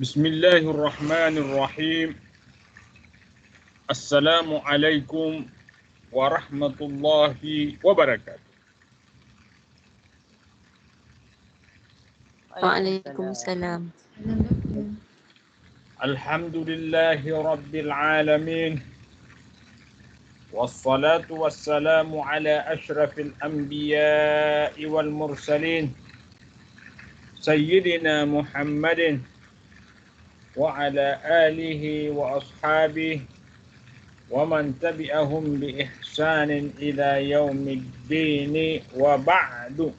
Bismillahirrahmanirrahim. Assalamualaikum warahmatullahi wabarakatuh. Waalaikumsalam. Alhamdulillahi rabbil alamin. Wassalatu wassalamu ala ashrafil anbiya'i wal mursalin. Sayyidina Muhammadin wa ala alihi wa ashabihi wa man tabi'ahum bi ihsanin ila yaumiddin wa ba'du.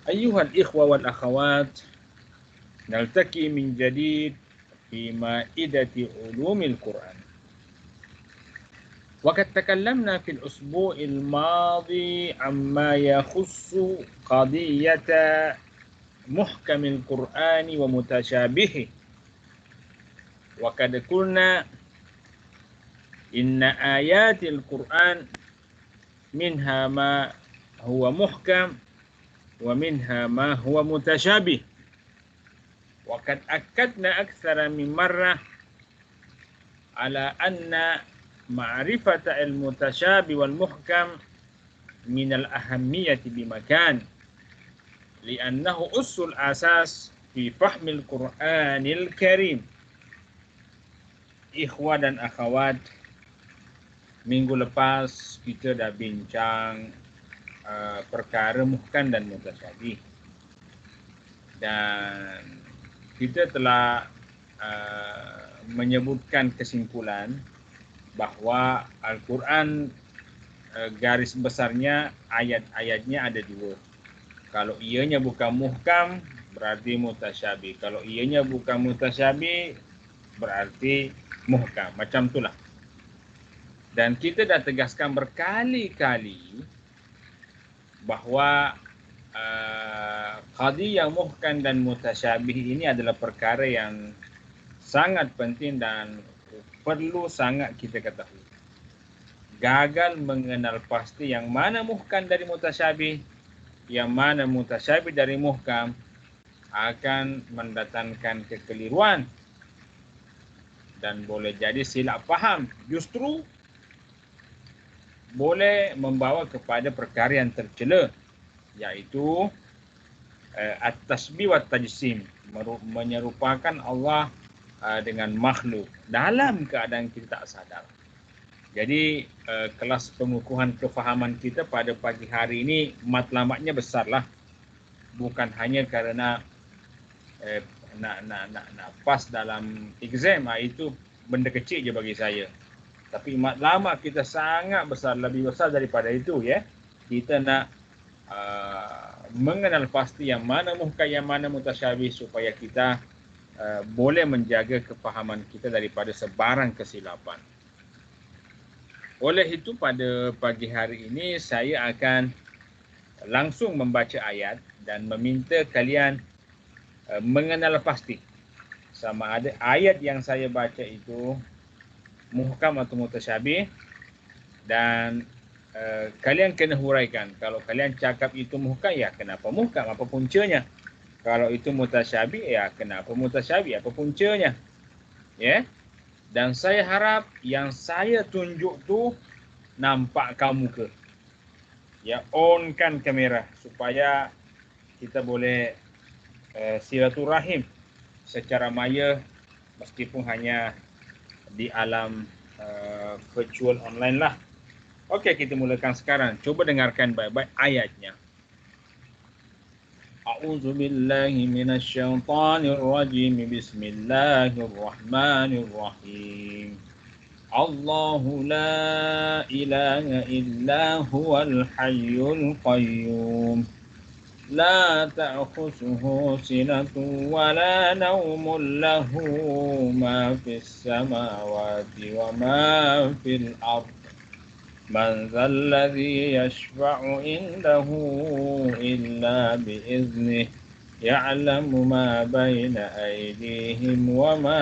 Ayyuhal ikhwa wal akhawat, naltaqi min jadid fi ma'idati ulumil Quran. وقد تكلمنا في الأسبوع الماضي عما يخص قضية محكم القرآن ومتشابهه. وقد قلنا إن آيات القرآن منها ما هو محكم ومنها ما هو متشابه. وقد أكدنا أكثر من مرة على أن معرفة المتشابه والمحكم من الأهمية بمكان، لأنه أس الأساس في فهم القرآن الكريم. Ikhwah dan akhwat, minggu lepas kita dah bincang perkara muhkam dan mutasyabih, dan kita telah menyebutkan kesimpulan bahawa Al-Quran garis besarnya ayat-ayatnya ada dua. Kalau ianya bukan muhkam berarti mutasyabih, kalau ianya bukan mutasyabih berarti muhkam, macam itulah. Dan kita dah tegaskan berkali-kali bahawa qadiyah muhkam dan mutasyabih ini adalah perkara yang sangat penting dan perlu sangat kita ketahui. Gagal mengenal pasti yang mana muhkam dari mutasyabih, yang mana mutasyabih dari muhkam, akan mendatangkan kekeliruan dan boleh jadi silap faham. Justru boleh membawa kepada perkara yang tercela, iaitu at-tasbih wa tajsim, menyerupakan Allah dengan makhluk dalam keadaan kita tak sadar. Jadi kelas pengukuhan kefahaman kita pada pagi hari ini matlamatnya besarlah. Bukan hanya kerana nak pas dalam exam, itu benda kecil je bagi saya. Tapi matlamat kita sangat besar, lebih besar daripada itu ya. Kita nak mengenal pasti yang mana muhkam, yang mana mutasyabih, supaya kita boleh menjaga kefahaman kita daripada sebarang kesilapan. Oleh itu pada pagi hari ini saya akan langsung membaca ayat dan meminta kalian mengenal pasti sama ada ayat yang saya baca itu muhkam atau mutasyabih, dan kalian kena huraikan. Kalau kalian cakap itu muhkam, ya kenapa muhkam, apa puncanya? Kalau itu mutasyabih, ya kenapa mutasyabih, apa puncanya? Ya. Dan saya harap yang saya tunjuk tu nampak kamu ke. Ya, onkan kamera supaya kita boleh silaturahim secara maya, meskipun hanya di alam virtual online lah. Okey, kita mulakan sekarang. Cuba dengarkan baik-baik ayatnya. A'udzu billahi minasyaitonir rajim. Bismillahirrahmanirrahim. Allahu la ilaha illa huwal hayyul qayyum. La ta'khusuhu sinatun wa la nawmun, lahu ma fis samawati wa ma fil ardh. من ذا الذي يشفع عنده إلا بإذنه يعلم ما بين أيديهم وما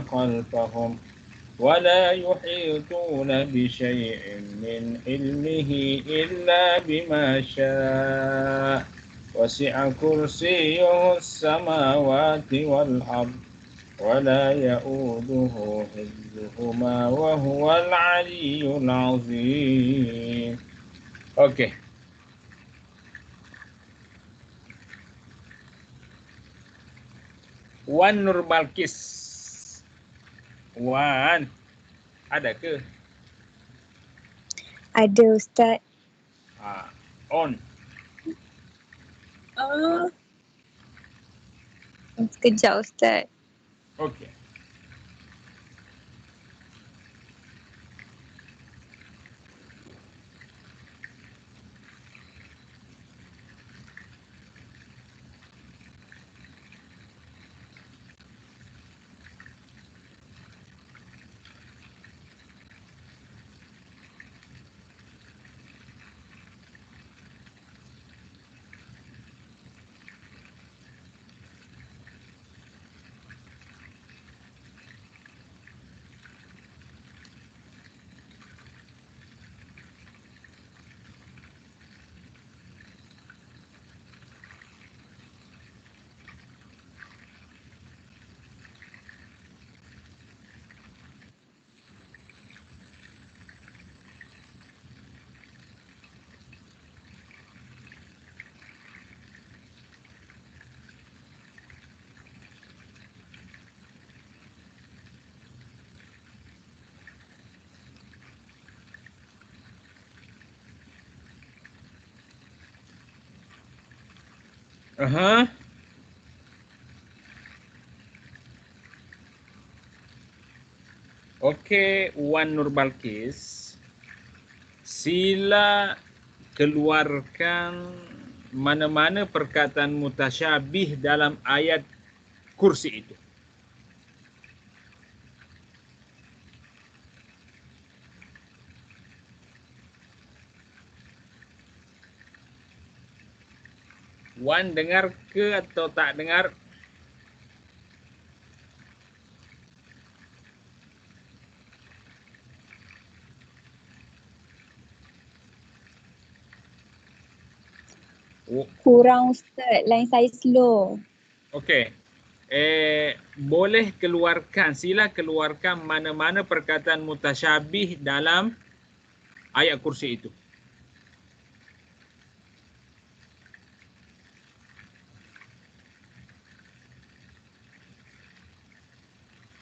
خلفهم ولا يحيطون بشيء من علمه إلا بما شاء وسع كرسيه السماوات والأرض ولا يؤوده حفظهما وهو العلي العظيم. Okey. Wan Nur Balkis. Wan, ada ke? Ada, Ustaz. On. Sekejap, Ustaz. Okey. Okey, Wan Nur Balkis. Sila keluarkan mana-mana perkataan mutasyabih dalam ayat kursi itu. Wan dengar ke atau tak dengar? Kurang, Ustaz. Line saya slow. Okey. Boleh keluarkan, sila keluarkan mana-mana perkataan mutasyabih dalam ayat kursi itu.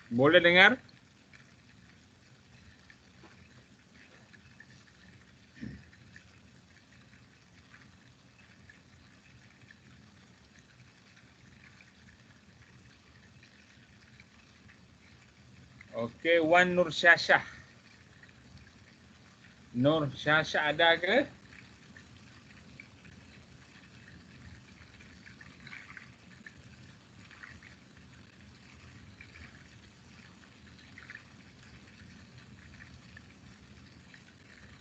Boleh dengar? Okey, Wan Nur Syashah. Nur Syashah ada ke?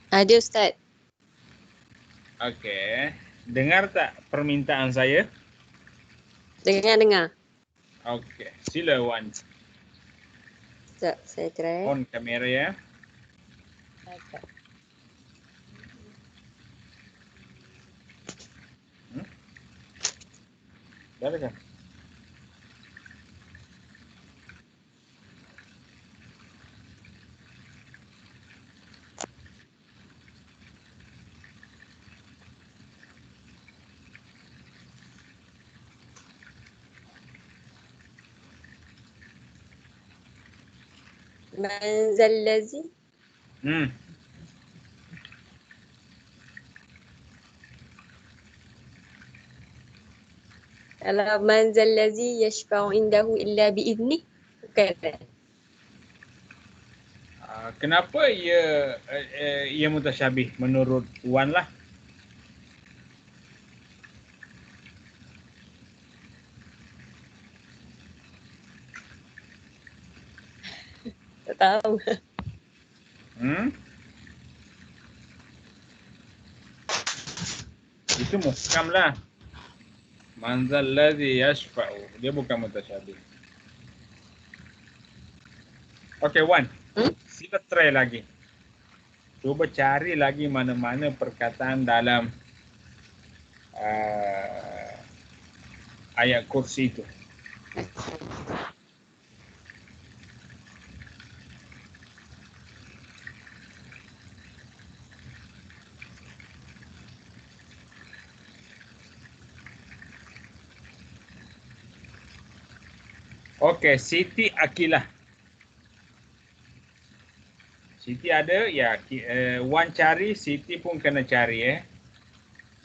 Ada, Ustaz. Okey. Dengar tak permintaan saya? Dengar. Okey, sila Wan. Sekejap, saya try. On kamera ya. Dah ada kan? Man zallazi Kalau man zallazi yashfa'u indahu illa bi'idnih. Bukan. Kenapa ia mutasyabih menurut Wan lah? Tak tahu. Itu muhkam lah. Manzal ladzi yashfa'u. Dia bukan mutasyabih. Okey, Wan. Sila try lagi. Cuba cari lagi mana-mana perkataan dalam ayat kursi itu. Okey, Siti Akilah. Siti ada, ya. Wan cari, Siti pun kena cari.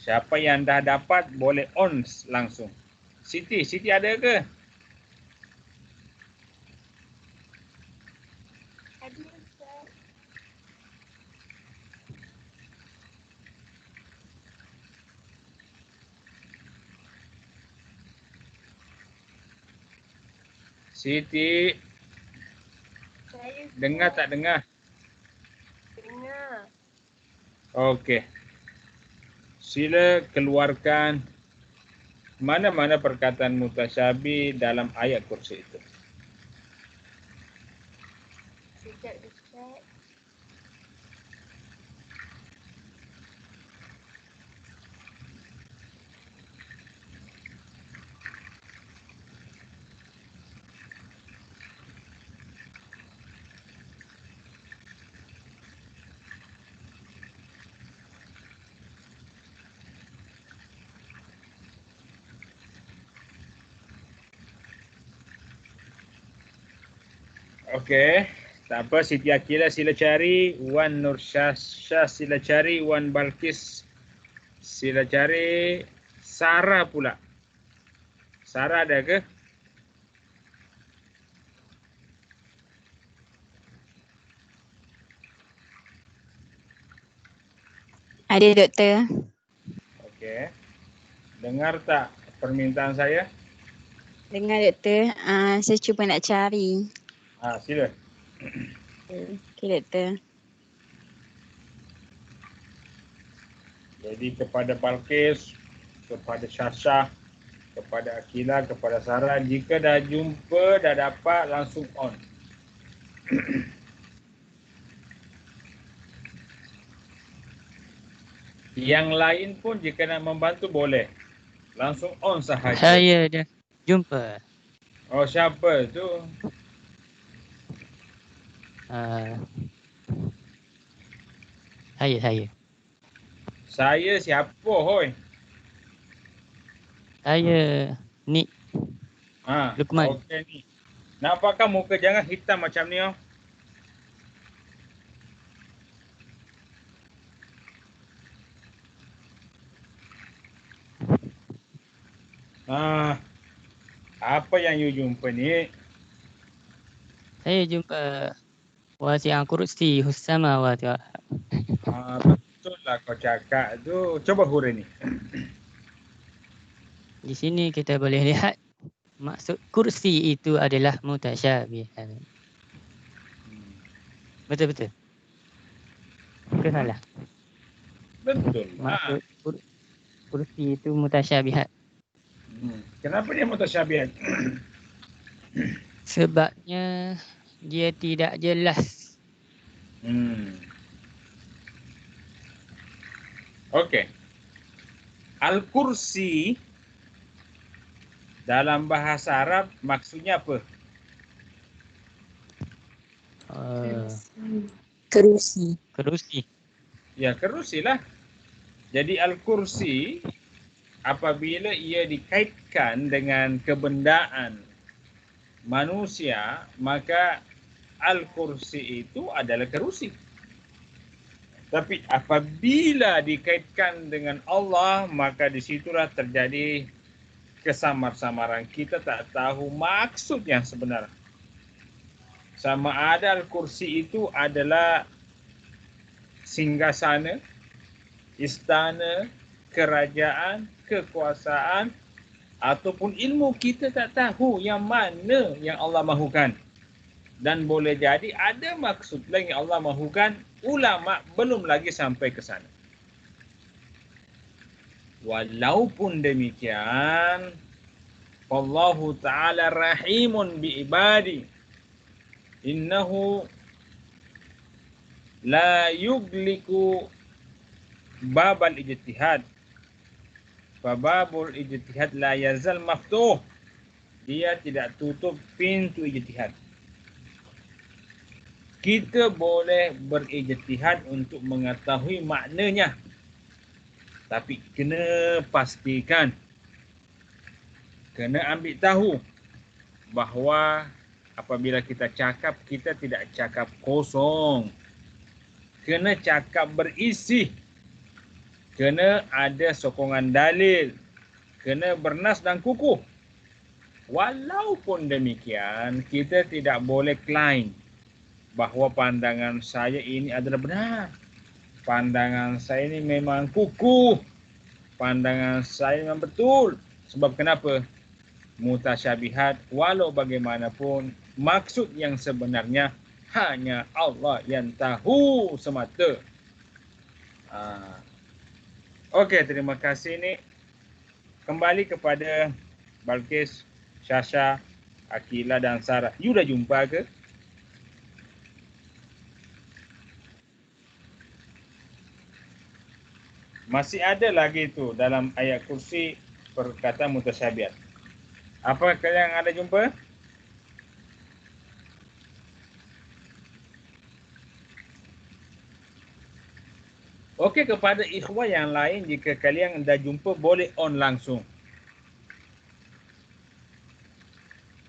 Siapa yang dah dapat boleh on langsung. Siti ada ke? Ada Ustaz. Siti, Saya dengar tak dengar? dengar. Okey. Sila keluarkan mana-mana perkataan mutasyabih dalam ayat kursi itu. Sekejap Ustaz. Okey. Tak apa, Siti Akilah sila cari. Wan Nur Syah sila cari. Wan Balkis sila cari. Sarah pula. Sarah ada ke? Ada doktor. Okey. Dengar tak permintaan saya? Dengar doktor. Saya cuba nak cari. Sila. Okey doktor. Jadi kepada Balkis, kepada Syasha, kepada Akilah, kepada Sarah, jika dah jumpa, dah dapat, langsung on. Yang lain pun jika nak membantu boleh. Langsung on sahaja. Saya dah jumpa. Oh, siapa tu? Saya. Saya siapa, hoi? Saya Nik Lukman. Okey ni. Nampakkah muka jangan hitam macam ni, oh? Apa yang you jumpa ni? Saya jumpa wasi'ah kursi Husama wa ta'ala. Betul lah kau cakap tu. Cuba hurai ni. Di sini kita boleh lihat maksud kursi itu adalah mutasyabihan. Betul-betul. Ke salah? Betul lah. Maksud kursi itu mutasyabihat. Kenapa dia mutasyabihat? Sebabnya dia tidak jelas. Okey. Al-Kursi dalam bahasa Arab maksudnya apa? Kerusi. Kerusi. Ya, kerusi lah. Jadi Al-Kursi apabila ia dikaitkan dengan kebendaan manusia, maka Al-Kursi itu adalah kerusi. Tapi apabila dikaitkan dengan Allah, maka disitulah terjadi kesamar-samaran. Kita tak tahu maksud yang sebenar. Sama ada Al-Kursi itu adalah singgasana, istana, kerajaan, kekuasaan, ataupun ilmu, kita tak tahu yang mana yang Allah mahukan. Dan boleh jadi ada maksud lain yang Allah mahukan, ulama belum lagi sampai ke sana. Walaupun demikian, Allahu Ta'ala rahimun bi ibadi. Innahu la yugliku babal ijtihad. Babul ijtihad la yazal maftuh. Dia tidak tutup pintu ijtihad. Kita boleh berijtihad untuk mengetahui maknanya. Tapi kena pastikan. Kena ambil tahu bahawa apabila kita cakap, kita tidak cakap kosong. Kena cakap berisi. Kena ada sokongan dalil. Kena bernas dan kukuh. Walaupun demikian, kita tidak boleh klaim bahawa pandangan saya ini adalah benar. Pandangan saya ini memang kukuh. Pandangan saya memang betul. Sebab kenapa? Mutasyabihat, walau bagaimanapun, maksud yang sebenarnya hanya Allah yang tahu semata. Okey, terima kasih ni. Kembali kepada Balqis, Syasha, Akila dan Sarah. You dah jumpa ke? Masih ada lagi tu dalam ayat kursi perkataan mutasyabihat. Apa kalian ada jumpa? Okey, kepada ikhwah yang lain, jika kalian dah jumpa, boleh on langsung.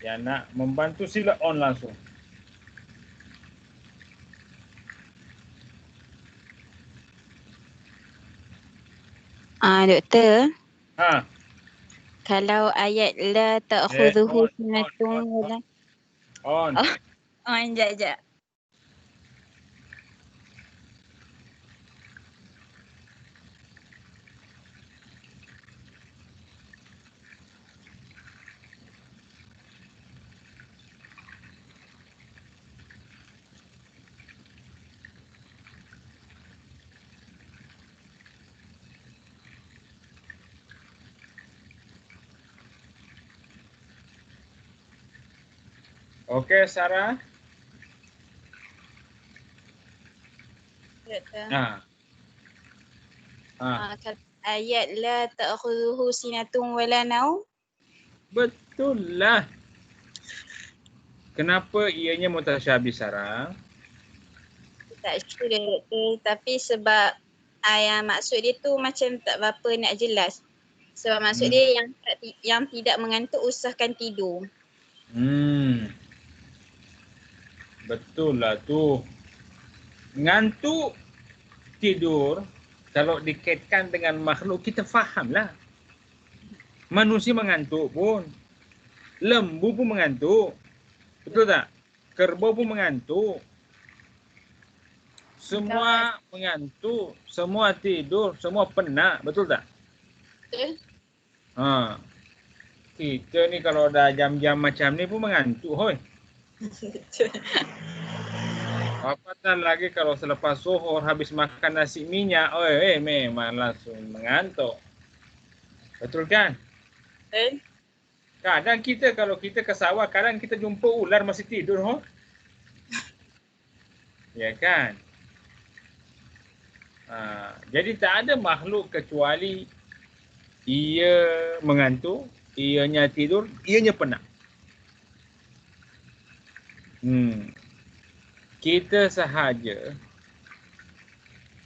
Yang nak membantu sila on langsung. Doktor, Ha. kalau ayat la ta'khudhuhu sinatun wala On. jap. Okey, Sarah. Doktor. Kalau ayat la ta'khudhuhu sinatun wala naum. Betul lah. Kenapa ianya mutasyabih, Sarah? Tak sure doktor, tapi sebab yang maksud dia tu macam tak berapa nak jelas. Sebab maksud dia yang tidak mengantuk usahakan tidur. Betul lah tu. Ngantuk, tidur, kalau dikaitkan dengan makhluk, kita fahamlah. Manusia mengantuk pun. Lembu pun mengantuk. Betul tak? Kerbau pun mengantuk. Semua mengantuk, semua tidur, semua penat. Betul tak? Betul. Kita ni kalau dah jam-jam macam ni pun mengantuk, hoi. Apatah lagi kalau selepas zuhur habis makan nasi minyak, memang langsung mengantuk. Betul kan? Betul. Kadang kita kalau kita ke sawah, kadang kita jumpa ular masih tidur, ho. Ya kan? Jadi tak ada makhluk kecuali ia mengantuk, ianya tidur, ianya penat. Kita sahaja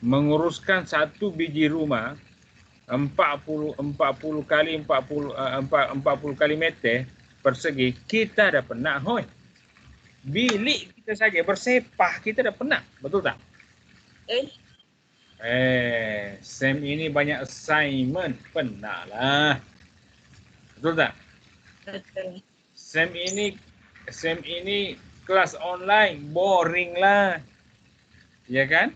menguruskan satu biji rumah 40 kali meter persegi, kita dah penat, hoi. Bilik kita saja bersepah, kita dah penat. Betul tak? Sam ini banyak assignment, penatlah. Betul tak? Betul. Sam ini kelas online, boring lah. Ya kan?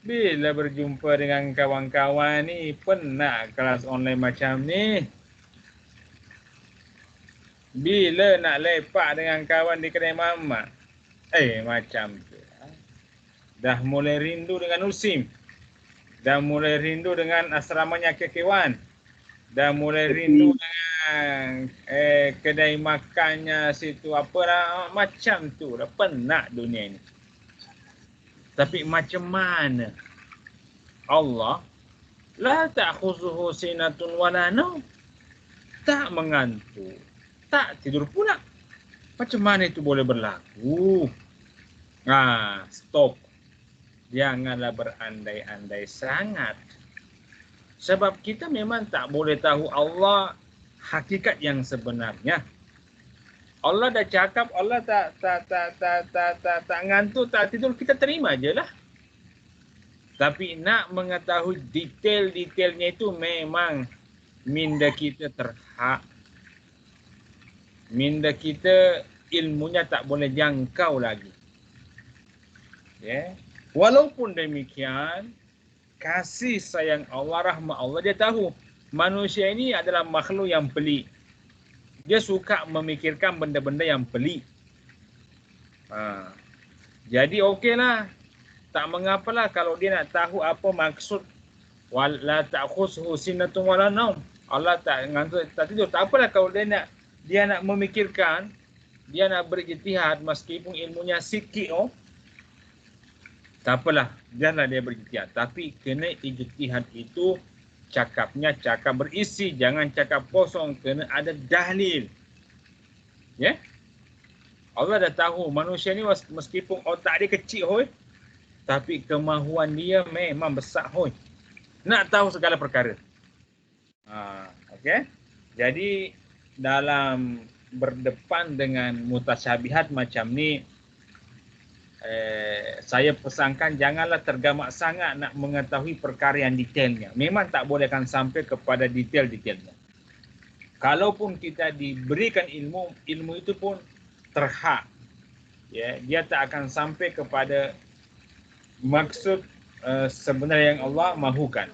Bila berjumpa dengan kawan-kawan ni, penat kelas online macam ni. Bila nak lepak dengan kawan di kedai mamak, macam tu. Dah mulai rindu dengan Usim. Dah mulai rindu dengan asramanya Kekewan. Dah mulai rindu dengan kedai makannya situ apa dah, macam tu dah, penat dunia ni. Tapi macam mana Allah la ta'khuzuhu sinatun wala naum, tak mengantuk, tak tidur pula. Macam mana itu boleh berlaku? Stop. Janganlah berandai-andai sangat. Sebab kita memang tak boleh tahu Allah hakikat yang sebenarnya. Allah dah cakap, Allah tak ngantuk, tak tidur, kita terima je lah. Tapi nak mengetahui detail-detailnya itu memang minda kita terhak. Minda kita ilmunya tak boleh jangkau lagi. Ya. Walaupun demikian, kasih sayang Allah, rahmat Allah, dia tahu manusia ini adalah makhluk yang pelik. Dia suka memikirkan benda-benda yang pelik. Jadi okeylah. Tak mengapalah kalau dia nak tahu apa maksud wala ta'khushu sinatun wala naum. Allah tak ngantuk, tak tidur. Tak apalah kalau dia nak memikirkan, dia nak berijtihad meskipun ilmunya sikit tak apalah, janganlah dia berijtihad. Tapi kena ijtihad itu cakapnya cakap berisi, jangan cakap kosong, kena ada dalil. Ya? Allah dah tahu manusia ni meskipun otak dia kecil hoi, tapi kemahuan dia memang besar hoi. Nak tahu segala perkara. Okey. Jadi dalam berdepan dengan mutasyabihat macam ni, saya pesankan janganlah tergamak sangat nak mengetahui perkara yang detailnya. Memang tak bolehkan sampai kepada detail-detailnya. Kalaupun kita diberikan ilmu, ilmu itu pun terhak. Ya, dia tak akan sampai kepada maksud sebenarnya yang Allah mahukan.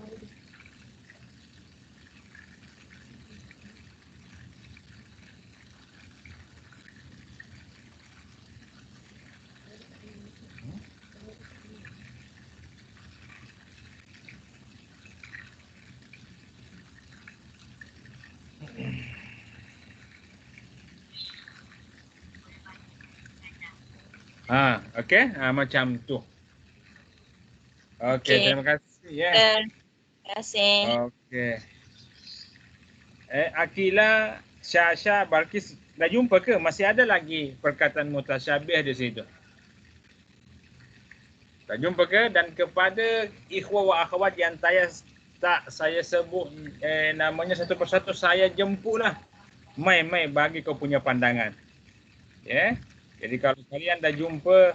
Okey, macam tu. Okey, terima kasih ya. Terima kasih. Okey. Akila, Syasha, Balkis dah jumpa ke? Masih ada lagi perkataan mutasyabih di situ? Dah jumpa ke? Dan kepada ikhwah wa akhwat yang tak saya sebut namanya satu persatu, saya jemputlah. Mai bagi kau punya pandangan. Ya. Jadi kalau kalian dah jumpa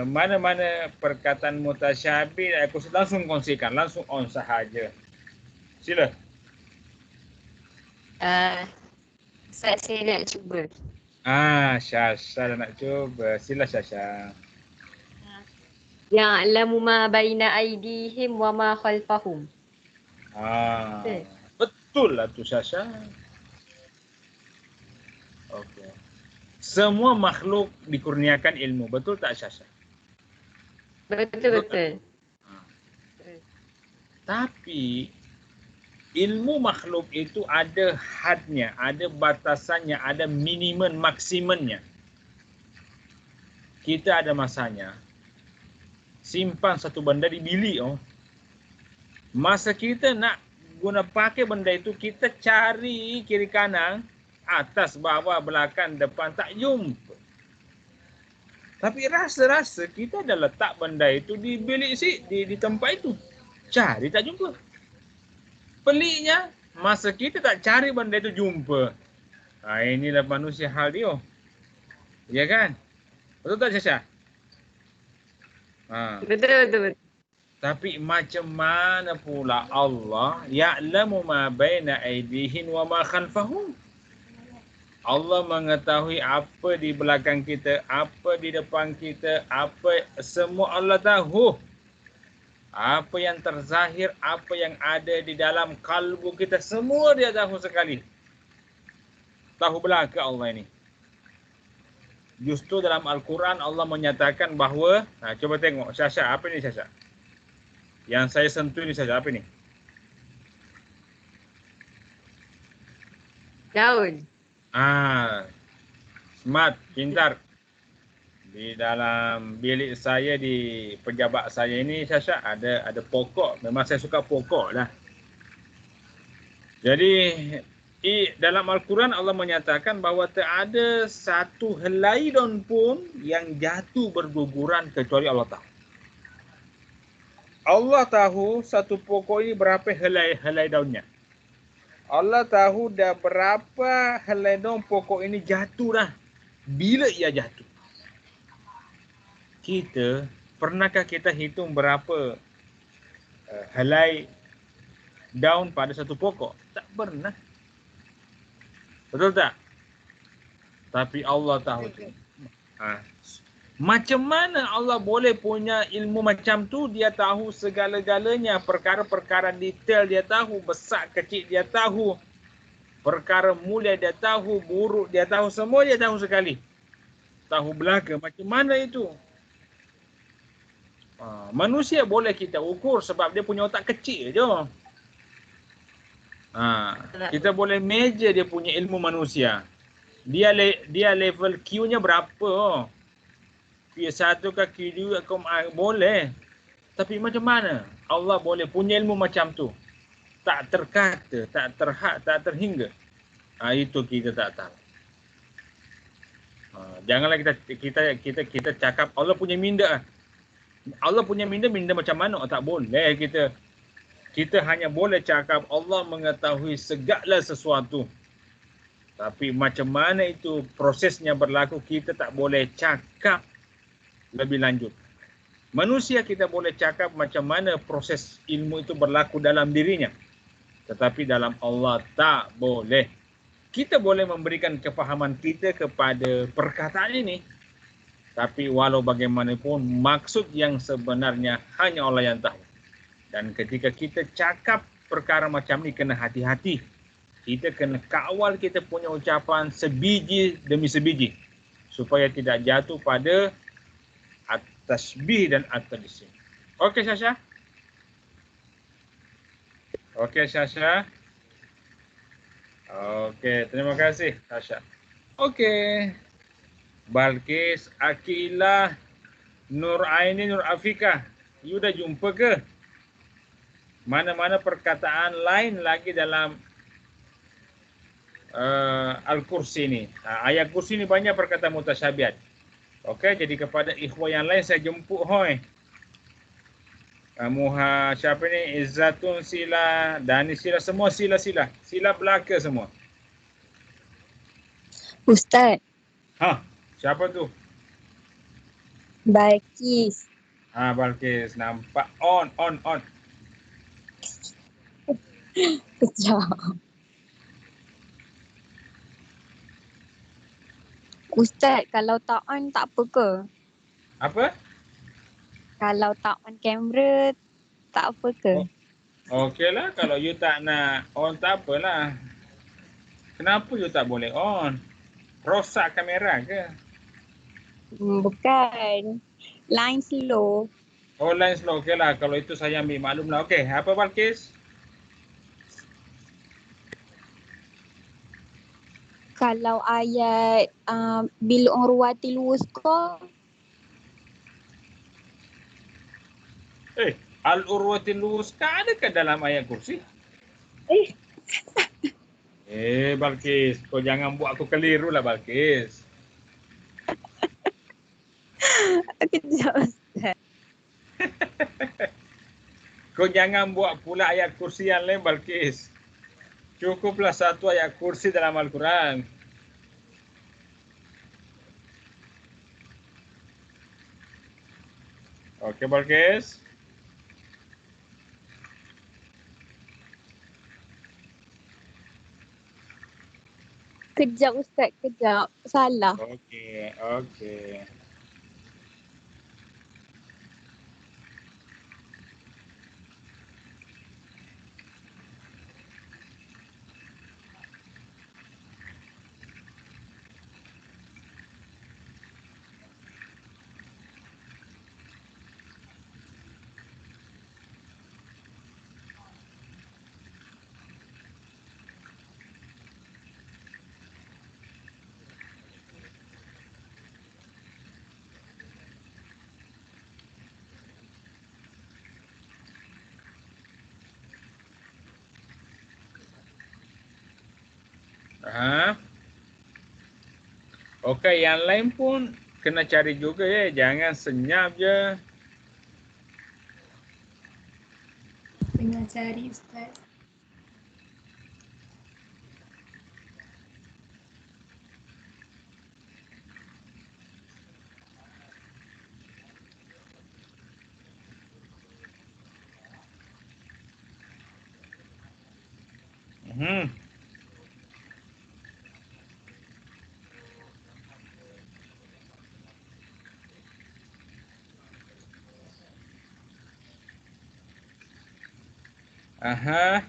mana-mana perkataan mutasyabih, aku langsung kongsikan, langsung on sahaja. Sila. Saya nak cuba. Syasha nak cuba. Sila Syasha. Ya'lamu ma baina aydihim wa ma khalfahum. Betul lah tu Syasha. Okey. Semua makhluk dikurniakan ilmu. Betul tak Syasha? Betul. Tapi ilmu makhluk itu ada hadnya, ada batasannya, ada minimum maksimumnya. Kita ada masanya. Simpan satu benda di bilik. Masa kita nak guna pakai benda itu, kita cari kiri kanan, atas, bawah, belakang, depan, tak jumpa. Tapi rasa-rasa kita dah letak benda itu di bilik di tempat itu. Cari tak jumpa. Peliknya, masa kita tak cari benda itu jumpa. Inilah manusia hal dia. Ya kan? Betul tak Syasha? Betul. Tapi macam mana pula Allah ya'lamu ma baina aydihim wa ma khalfahum. Allah mengetahui apa di belakang kita, apa di depan kita, apa semua Allah tahu. Apa yang terzahir, apa yang ada di dalam kalbu kita, semua dia tahu sekali. Tahu belaka Allah ini. Justru dalam Al-Quran Allah menyatakan bahawa, coba tengok Syasha, apa ni Syasha? Yang saya sentuh ni Syasha, apa ni? Daun. Smart, pintar. Di dalam bilik saya, di pejabat saya ini Syasha, ada pokok. Memang saya suka pokok lah. Jadi dalam Al-Quran Allah menyatakan bahawa tak ada satu helai daun pun yang jatuh berguguran kecuali Allah tahu. Allah tahu satu pokok ini berapa helai daunnya. Allah tahu dah berapa helai daun pokok ini jatuh dah. Bila ia jatuh? Pernahkah kita hitung berapa helai daun pada satu pokok? Tak pernah. Betul tak? Tapi Allah tahu. Macam mana Allah boleh punya ilmu macam tu? Dia tahu segala-galanya, perkara-perkara detail dia tahu, besar kecil dia tahu, perkara mulia dia tahu, buruk dia tahu, semua dia tahu sekali. Tahu belaka. Macam mana itu? Manusia boleh kita ukur sebab dia punya otak kecil je. Kita boleh measure dia punya ilmu manusia. Dia level Q-nya berapa? Q1 ke Q2 ke boleh. Tapi macam mana Allah boleh punya ilmu macam tu? Tak terkata, tak terhad, tak terhingga. Itu kita tak tahu. Janganlah kita cakap Allah punya minda. Allah punya minda macam mana? Tak boleh kita. Kita hanya boleh cakap Allah mengetahui segala sesuatu. Tapi macam mana itu prosesnya berlaku, kita tak boleh cakap lebih lanjut. Manusia kita boleh cakap macam mana proses ilmu itu berlaku dalam dirinya. Tetapi dalam Allah tak boleh. Kita boleh memberikan kefahaman kita kepada perkataan ini. Tapi walau bagaimanapun maksud yang sebenarnya hanya Allah yang tahu. Dan ketika kita cakap perkara macam ni kena hati-hati. Kita kena kawal kita punya ucapan sebiji demi sebiji. Supaya tidak jatuh pada at-tasbih dan at-tadsim. Okey Syasha? Okey Syasha? Okey, terima kasih Syasha. Okey. Balkis, Akilah, Nur Aini, Nur Afika. You dah jumpa ke? Mana-mana perkataan lain lagi dalam Al-Kursi ni. Ayat kursi ni banyak perkataan mutasyabihat. Okey, jadi kepada ikhwah yang lain saya jemput hoi. Siapa ni? Izzatun sila, Dani sila, semua sila-sila. Sila belaka semua. Ustaz, Siapa tu? Balkis. Balkis, nampak on. Kejap. Ustaz, kalau tak on tak apa ke? Apa? Kalau tak on kamera tak apa ke? Okeylah, kalau you tak nak on tak apalah. Kenapa you tak boleh on? Rosak kamera ke? Bukan. Line slow. Line slow, okeylah. Kalau itu saya ambil maklum lah. Okey, apa Balkis? Kalau ayat bil urwatil wusqa, Al-urwatil wusqa adakah dalam ayat kursi? Balkis, kau jangan buat aku keliru lah Balkis. kejap Ustaz. Kau jangan buat pula ayat kursi yang lain Balkis. Cukuplah satu ayat kursi dalam Al-Quran. Okey Balkis. Kejap Ustaz, kejap. Salah. Okey. Okey, yang lain pun kena cari juga ya. Jangan senyap je. Tengah cari Ustaz. Hmm. Aha.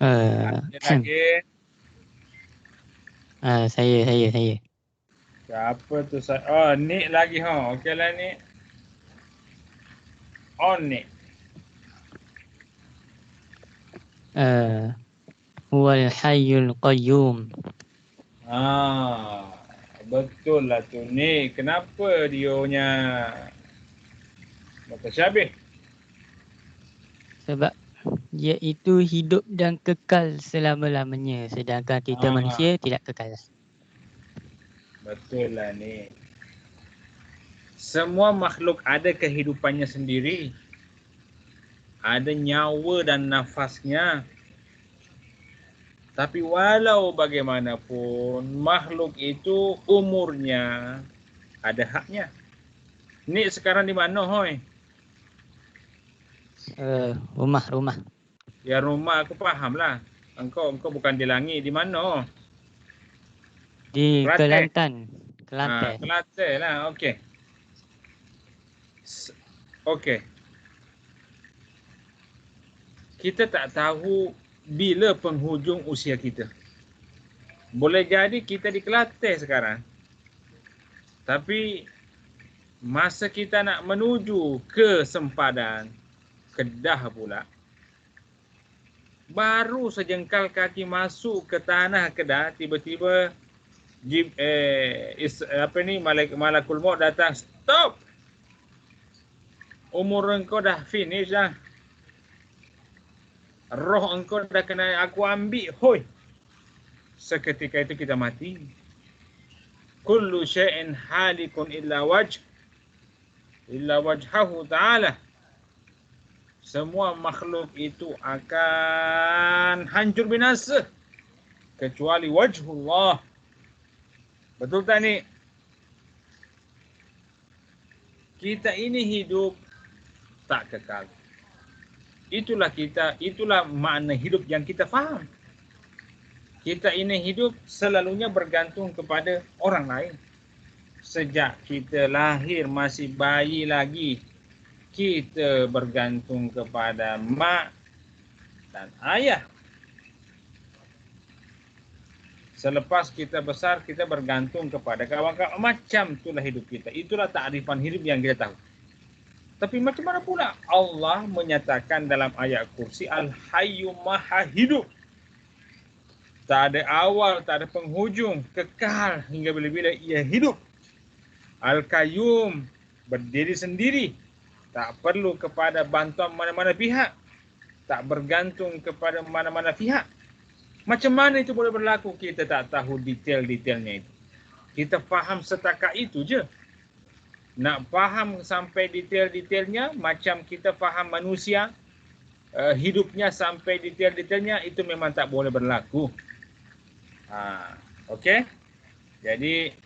Ada lagi. Saya. Siapa tu? Oh, Nick lagi ha. Okeylah Nick. On Nick. Huwal hayyul qayyum. Betul lah tu Nick. Kenapa dionya mutasyabih? Sebab dia itu hidup dan kekal selama-lamanya. Sedangkan kita manusia tidak kekal. Betul lah Nick. Semua makhluk ada kehidupannya sendiri. Ada nyawa dan nafasnya. Tapi walau bagaimanapun, makhluk itu umurnya ada haknya. Ni sekarang di mana, hoi? Rumah. Ya rumah aku faham lah. Engkau bukan di langit, di mana? Di Kelantan. Kelantan. Kelantan lah, okey. Okey. Kita tak tahu bila penghujung usia kita. Boleh jadi kita di Kelantan sekarang. Tapi masa kita nak menuju ke sempadan, Kedah pula, baru sejengkal kaki masuk ke tanah Kedah, tiba-tiba Malakul Maut datang, stop! Umur engkau dah finish dah. Roh engkau dah kena aku ambil, hoi. Seketika itu kita mati. Kullu syai'in halikun illa wajhahu ta'ala. Semua makhluk itu akan hancur binasa kecuali wajhullah. Betul tak ni? Kita ini hidup tak kekal. Itulah makna hidup yang kita faham. Kita ini hidup selalunya bergantung kepada orang lain. Sejak kita lahir masih bayi lagi, kita bergantung kepada mak dan ayah. Selepas kita besar, kita bergantung kepada kawan-kawan. Macam itulah hidup kita. Itulah ta'rifan hidup yang kita tahu. Tapi macam mana pula Allah menyatakan dalam ayat kursi, Al-Hayyu Maha Hidup. Tak ada awal, tak ada penghujung, kekal hingga bila-bila ia hidup. Al-Qayyum, berdiri sendiri. Tak perlu kepada bantuan mana-mana pihak. Tak bergantung kepada mana-mana pihak. Macam mana itu boleh berlaku? Kita tak tahu detail-detailnya itu. Kita faham setakat itu je. Nak faham sampai detail-detailnya, macam kita faham manusia, hidupnya sampai detail-detailnya, itu memang tak boleh berlaku. Okey? Jadi,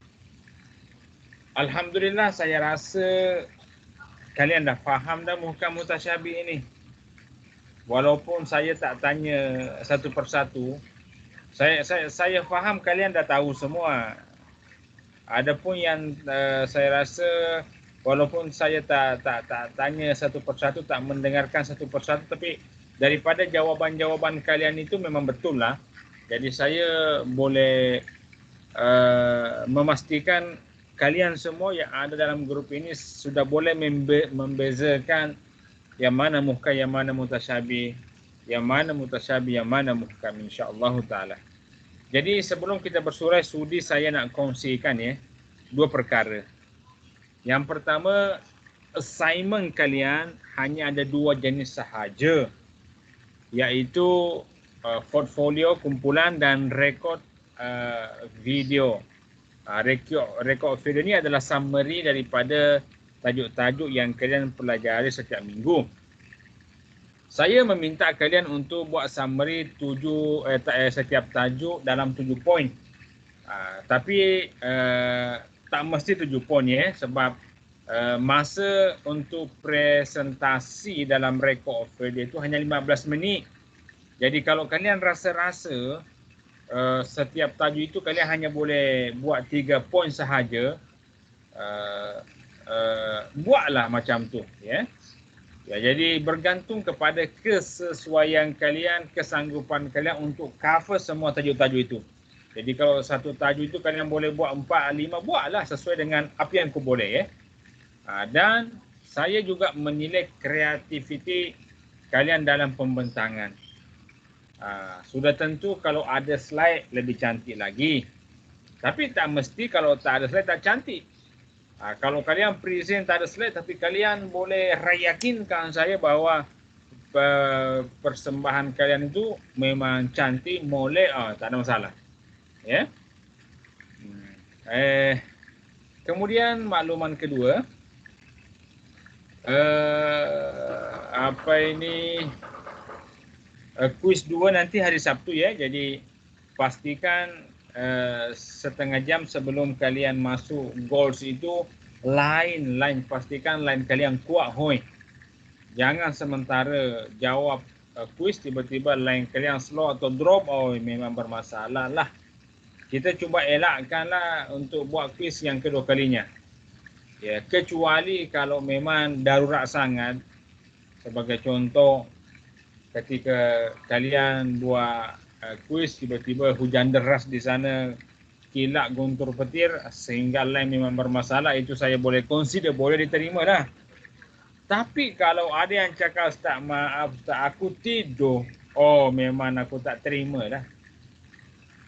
alhamdulillah saya rasa kalian dah faham dah muhkam mutasyabih ini. Walaupun saya tak tanya satu persatu, saya faham kalian dah tahu semua. Adapun yang saya rasa walaupun saya tak tanya satu persatu, tak mendengarkan satu persatu, tapi daripada jawapan-jawapan kalian itu memang betul lah. Jadi saya boleh memastikan kalian semua yang ada dalam grup ini sudah boleh membezakan yang mana muhkam, yang mana mutasyabih, yang mana mutasyabih, yang mana muhkam, insya-Allah taala. Jadi sebelum kita bersurai, sudi saya nak kongsikan dua perkara. Yang pertama, assignment kalian hanya ada dua jenis sahaja, iaitu portfolio kumpulan dan rekod video. Rekod video ni adalah summary daripada tajuk-tajuk yang kalian pelajari setiap minggu. Saya meminta kalian untuk buat summary setiap tajuk dalam 7 poin. Tapi tak mesti 7 poin ya, sebab masa untuk presentasi dalam record offer dia itu hanya 15 minit. Jadi kalau kalian rasa-rasa setiap tajuk itu kalian hanya boleh buat 3 poin sahaja, buatlah macam tu ya. Ya, jadi bergantung kepada kesesuaian kalian, kesanggupan kalian untuk cover semua tajuk-tajuk itu. Jadi kalau satu tajuk itu kalian boleh buat 4, 5, buatlah sesuai dengan apa yang kau boleh ya. Dan saya juga menilai kreativiti kalian dalam pembentangan. Sudah tentu kalau ada slide lebih cantik lagi. Tapi tak mesti kalau tak ada slide tak cantik. Kalau kalian present tak ada slide tapi kalian boleh yakinkan saya bahawa persembahan kalian itu memang cantik, molek, tak ada masalah. Ya. Kemudian makluman kedua, kuis 2 nanti hari Sabtu ya. Jadi pastikan setengah jam sebelum kalian masuk goals itu line pastikan line kalian kuat hoi. Jangan sementara jawab kuis tiba-tiba line kalian slow atau drop, memang bermasalah lah. Kita cuba elakkanlah untuk buat kuis yang kedua kalinya. Ya, kecuali kalau memang darurat sangat. Sebagai contoh, ketika kalian buat kuis tiba-tiba hujan deras di sana, kilat guntur petir sehingga line memang bermasalah, itu saya boleh consider, boleh diterima dah. Tapi kalau ada yang cakap, Ustaz maaf Ustaz aku tidur, memang aku tak terima dah.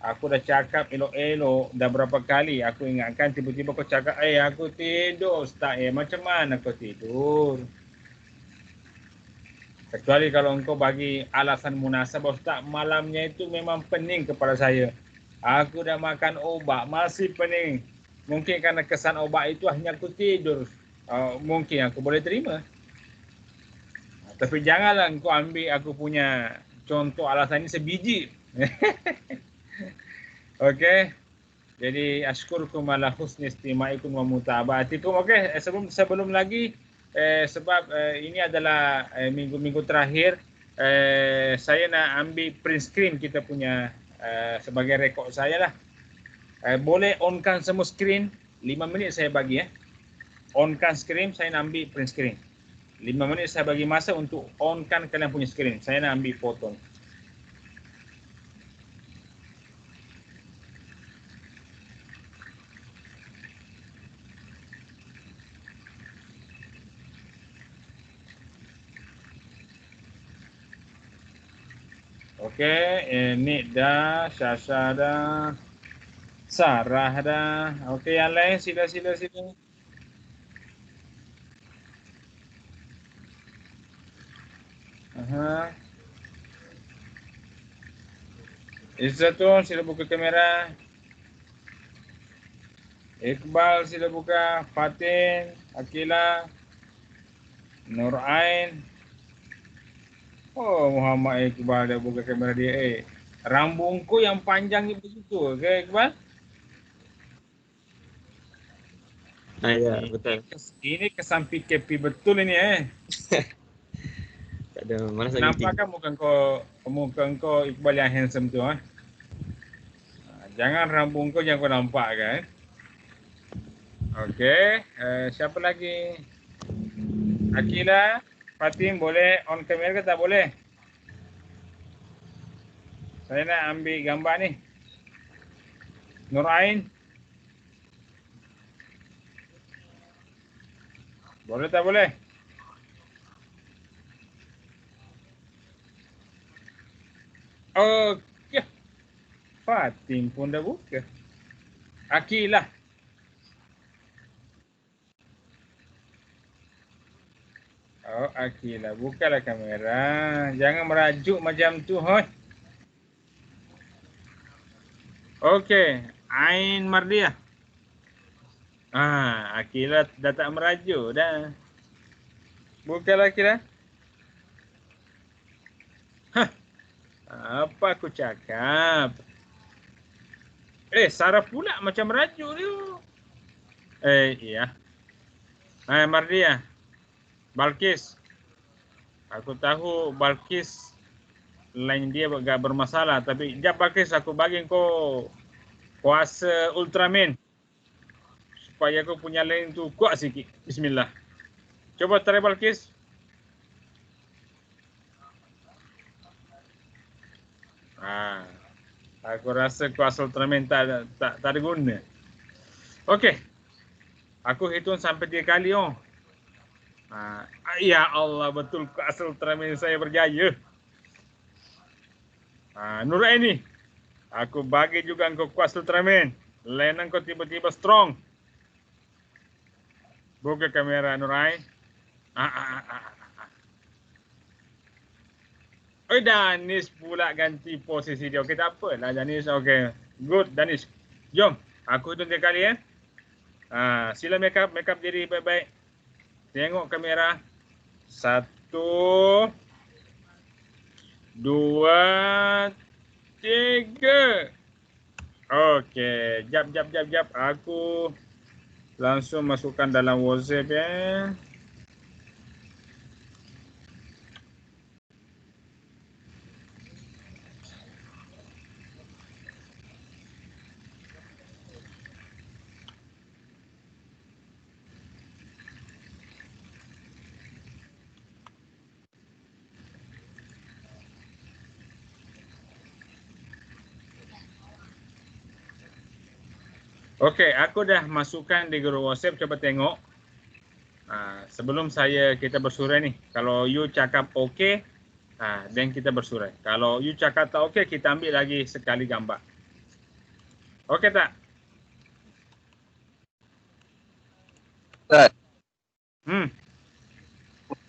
Aku dah cakap elok-elok dah berapa kali aku ingatkan, tiba-tiba kau cakap aku tidur Ustaz, macam mana kau tidur? Kecuali kalau engkau bagi alasan munasabah, Ustaz malamnya itu memang pening kepala saya. Aku dah makan obat masih pening. Mungkin karena kesan obat itu hanya aku tidur. Mungkin aku boleh terima. Tapi janganlah engkau ambil aku punya contoh alasan ini sebiji. Okey. Jadi asyukurkum ala husni istimaikum wa mutaba'atikum. Okey, sebelum lagi sebab ini adalah minggu-minggu terakhir, saya nak ambil print screen kita punya sebagai rekod saya lah. Boleh onkan semua screen, 5 minit saya bagi ya. Onkan screen, saya nak ambil print screen. 5 minit saya bagi masa untuk onkan kalian punya screen. Saya nak ambil foto. Okey, Nik dah, Syasha dah, Sarah dah. Okey, yang lain sila. Izzatun, sila buka kamera. Iqbal, sila buka. Fatin, Akila, Nurain. Muhammad Iqbal dah buka kamera dia. Rambungku yang panjang ni begitu ke Iqbal? Ya, betul. Ini kesan PKP betul ini Tak ada malas lagi. Nampakkan muka kau Iqbal yang handsome tu Jangan rambung kau yang kau nampak kan. Okey, siapa lagi? Akila, Fatim boleh on kamera ke tak boleh? Saya nak ambil gambar ni. Nurain. Boleh tak boleh? Okey. Fatim pun dah buka. Akilah. Akilah. Bukalah kamera. Jangan merajuk macam tu. Okey. Ain Mardiah. Akilah dah tak merajuk dah. Bukalah Akilah. Apa aku cakap? Saraf pula macam merajuk dia. Iya. Mardia. Balkis. Aku tahu Balkis line dia agak bermasalah, tapi jap Balkis, aku bagi kau kuasa Ultraman supaya kau punya line tu kuat sikit. Bismillah. Coba try Balkis. Aku rasa kuasa Ultraman tak ada guna. Okey. Aku hitung sampai 3 kali. Ya Allah, betul kuasa Ultraman saya berjaya. Nuraini, aku bagi juga engkau kuasa Ultraman. Line engkau tiba-tiba strong. Buka kamera Nurai. Danis pula ganti posisi dia. Okey, tak apalah Danis. Okey. Good Danis. Jom. Aku hitung 3 kali sila make up diri baik-baik. Tengok kamera. 1 2 3. Okey, jap. Aku langsung masukkan dalam WhatsApp ya. Okey, aku dah masukkan di grup WhatsApp. Coba tengok. Sebelum kita bersurai ni. Kalau you cakap okey, then kita bersurai. Kalau you cakap tak okey, kita ambil lagi sekali gambar. Okey tak? Ustaz.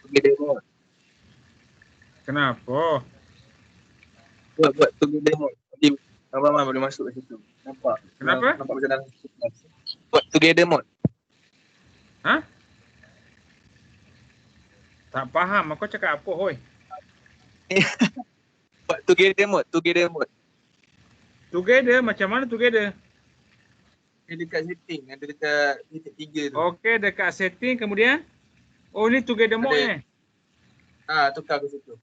Demo. Kenapa? Buat tunggu demo. Nanti ramai boleh masuk ke situ. Nampak? Kenapa? Nampak macam dalam. Buat together mode. Tak faham. Aku cakap apa, hoi? Buat together mode. Together? Macam mana together? Dekat setting. Ada dekat titik 3 tu. Okey, dekat setting kemudian. Oh, ni together mode Tukar ke situ.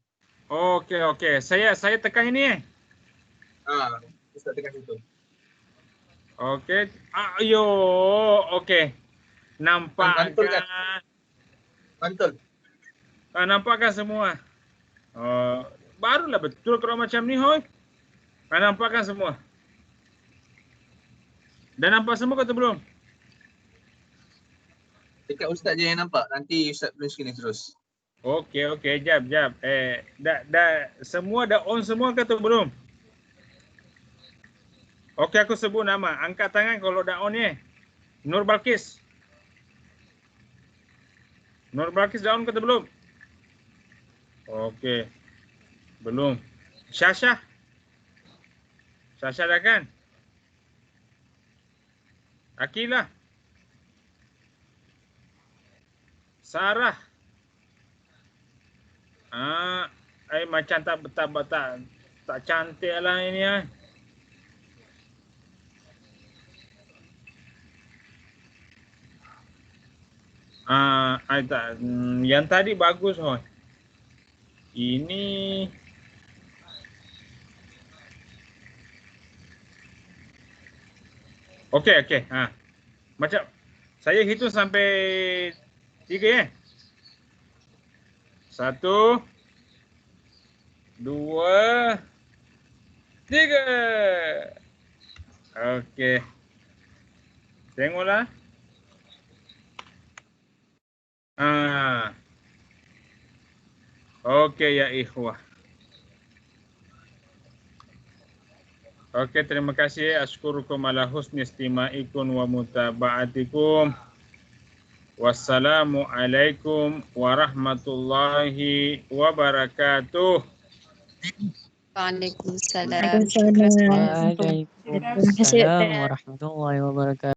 Okey. Saya tekan ini Ustaz tekan situ. Okey. Okey. Nampak kan? Mantul. Nampak kan semua? Barulah betul kalau macam ni, hoi. Nampak kan semua? Dah nampak semua kata belum? Dekat Ustaz je yang nampak. Nanti Ustaz blue screen terus. Okey. Jap. Dah semua dah on semua kata belum? Okey, aku sebut nama. Angkat tangan kalau dah on ni. Nur Balkis. Nur Balkis dah on kata belum? Okey. Belum. Syasha dah kan? Akilah. Sarah. Macam tak cantik lah ini. Yang tadi bagus, hoi. Ini okey. Macam saya hitung sampai 3 1 2 3. Okey. Tengoklah. Okey ya ikhwah. Okey, terima kasih. Ashkurukum ala husni istima'ikum wa mutaba'atikum. Wassalamualaikum warahmatullahi wabarakatuh. Waalaikumsalam. Waalaikumsalam warahmatullahi wabarakatuh.